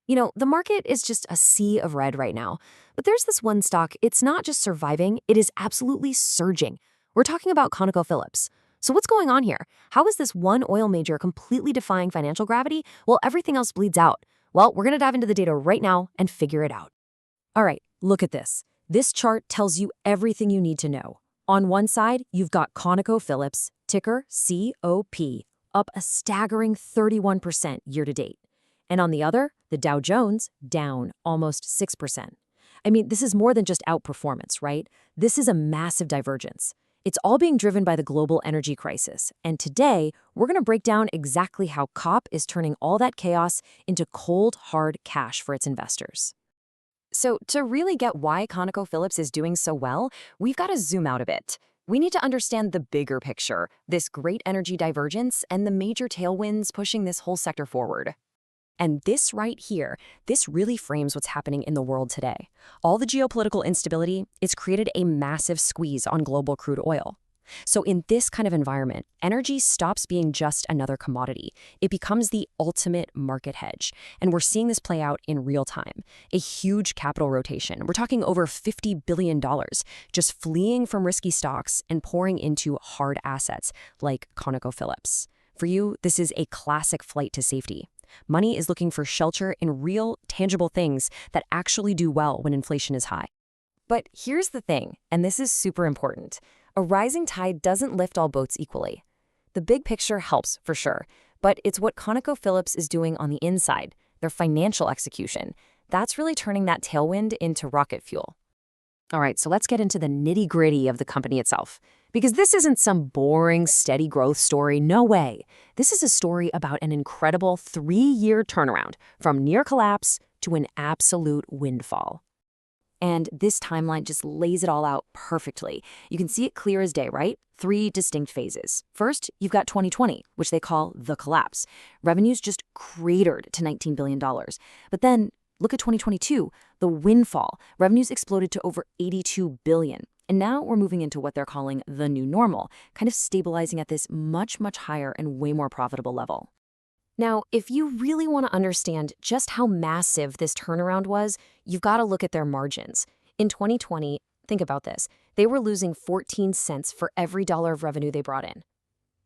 The market is just a sea of red right now. But there's this one stock, it's not just surviving, it is absolutely surging. We're talking about ConocoPhillips. So what's going on here? How is this one oil major completely defying financial gravity while everything else bleeds out? Well, we're going to dive into the data right now and figure it out. All right, look at this. This chart tells you everything you need to know. On one side, you've got ConocoPhillips, ticker COP, up a staggering 31% year to date. And on the other, the Dow Jones, down almost 6%. I mean, this is more than just outperformance, right? This is a massive divergence. It's all being driven by the global energy crisis. And today, we're going to break down exactly how COP is turning all that chaos into cold, hard cash for its investors. So to really get why ConocoPhillips is doing so well, we've got to zoom out a bit. We need to understand the bigger picture, this great energy divergence and the major tailwinds pushing this whole sector forward. And this right here, this really frames what's happening in the world today. All the geopolitical instability, it's created a massive squeeze on global crude oil. So in this kind of environment, energy stops being just another commodity. It becomes the ultimate market hedge. And we're seeing this play out in real time. A huge capital rotation. We're talking over $50 billion just fleeing from risky stocks and pouring into hard assets like ConocoPhillips. For you, this is a classic flight to safety. Money is looking for shelter in real, tangible things that actually do well when inflation is high. But here's the thing, and this is super important. A rising tide doesn't lift all boats equally. The big picture helps, for sure, but it's what ConocoPhillips is doing on the inside, their financial execution. That's really turning that tailwind into rocket fuel. All right, so let's get into the nitty-gritty of the company itself. Because this isn't some boring, steady growth story, no way. This is a story about an incredible 3-year turnaround from near collapse to an absolute windfall. And this timeline just lays it all out perfectly. You can see it clear as day, right? 3 distinct phases. First, you've got 2020, which they call the collapse. Revenues just cratered to $19 billion. But then, look at 2022, the windfall. Revenues exploded to over $82 billion. And now we're moving into what they're calling the new normal, kind of stabilizing at this much, much higher and way more profitable level. Now, if you really want to understand just how massive this turnaround was, you've got to look at their margins. In 2020, think about this, they were losing 14 cents for every dollar of revenue they brought in.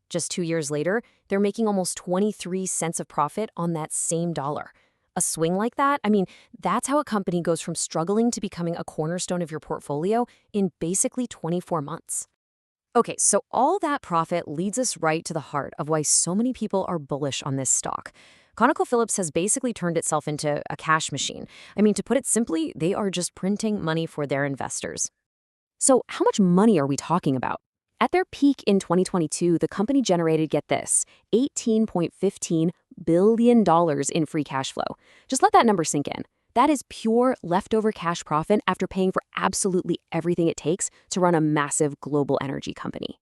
Just 2 years later, they're making almost 23 cents of profit on that same dollar. A swing like that, I mean, that's how a company goes from struggling to becoming a cornerstone of your portfolio in basically 24 months. Okay, so all that profit leads us right to the heart of why so many people are bullish on this stock. ConocoPhillips has basically turned itself into a cash machine. I mean, to put it simply, they are just printing money for their investors. So how much money are we talking about? At their peak in 2022, the company generated, get this, $18.15 billion in free cash flow. Just let that number sink in. That is pure leftover cash profit after paying for absolutely everything it takes to run a massive global energy company.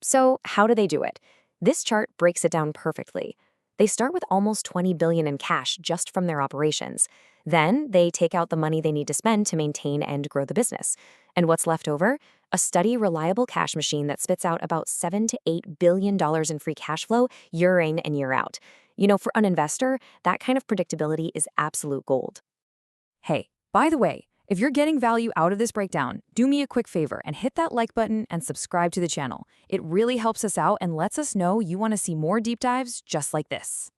So how do they do it? This chart breaks it down perfectly. They start with almost $20 billion in cash just from their operations. Then they take out the money they need to spend to maintain and grow the business. And what's left over? A steady, reliable cash machine that spits out about $7 to $8 billion in free cash flow year in and year out. For an investor, that kind of predictability is absolute gold. Hey, by the way, if you're getting value out of this breakdown, do me a quick favor and hit that like button and subscribe to the channel. It really helps us out and lets us know you want to see more deep dives just like this.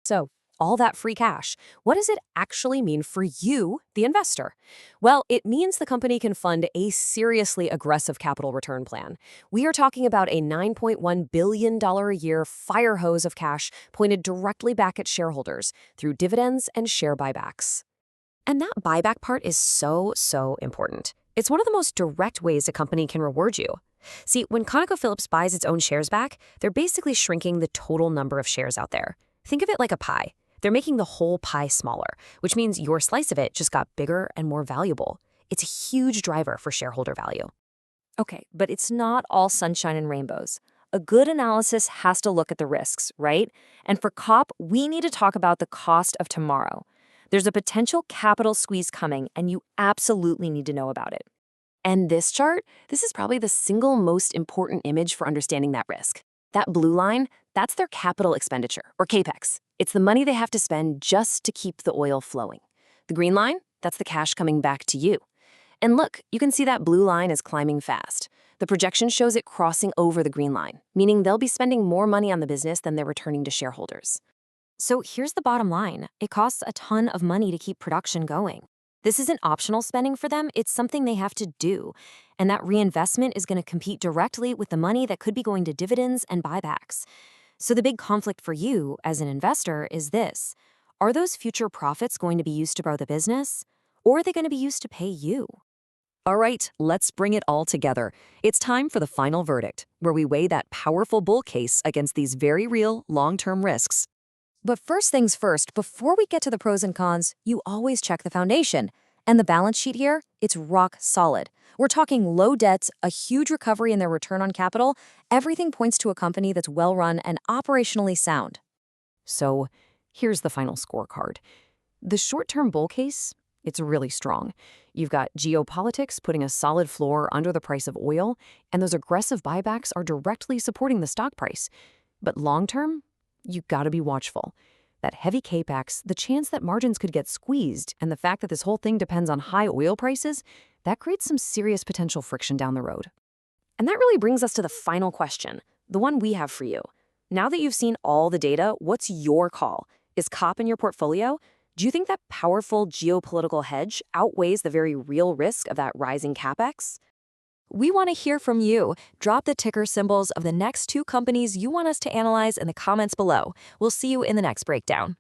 So, all that free cash, what does it actually mean for you, the investor? Well, it means the company can fund a seriously aggressive capital return plan. We are talking about a $9.1 billion a year fire hose of cash pointed directly back at shareholders through dividends and share buybacks. And that buyback part is so important. It's one of the most direct ways a company can reward you. See, when ConocoPhillips buys its own shares back, they're basically shrinking the total number of shares out there. Think of it like a pie. They're making the whole pie smaller, which means your slice of it just got bigger and more valuable. It's a huge driver for shareholder value. Okay, but it's not all sunshine and rainbows. A good analysis has to look at the risks, right? And for COP, we need to talk about the cost of tomorrow. There's a potential capital squeeze coming, and you absolutely need to know about it. And this chart, this is probably the single most important image for understanding that risk. That blue line, that's their capital expenditure, or CAPEX. It's the money they have to spend just to keep the oil flowing. The green line, that's the cash coming back to you. And look, you can see that blue line is climbing fast. The projection shows it crossing over the green line, meaning they'll be spending more money on the business than they're returning to shareholders. So here's the bottom line. It costs a ton of money to keep production going. This isn't optional spending for them, it's something they have to do. And that reinvestment is going to compete directly with the money that could be going to dividends and buybacks. So the big conflict for you as an investor is this. Are those future profits going to be used to grow the business? Or are they going to be used to pay you? All right, let's bring it all together. It's time for the final verdict, where we weigh that powerful bull case against these very real long-term risks. But first things first, before we get to the pros and cons, you always check the foundation. And the balance sheet here, it's rock solid. We're talking low debts, a huge recovery in their return on capital. Everything points to a company that's well-run and operationally sound. So here's the final scorecard. The short-term bull case, it's really strong. You've got geopolitics putting a solid floor under the price of oil, and those aggressive buybacks are directly supporting the stock price. But long-term, you've got to be watchful. That heavy capex, the chance that margins could get squeezed, and the fact that this whole thing depends on high oil prices, that creates some serious potential friction down the road. And that really brings us to the final question, the one we have for you. Now that you've seen all the data, what's your call? Is COP in your portfolio? Do you think that powerful geopolitical hedge outweighs the very real risk of that rising capex? We want to hear from you. Drop the ticker symbols of the next two companies you want us to analyze in the comments below. We'll see you in the next breakdown.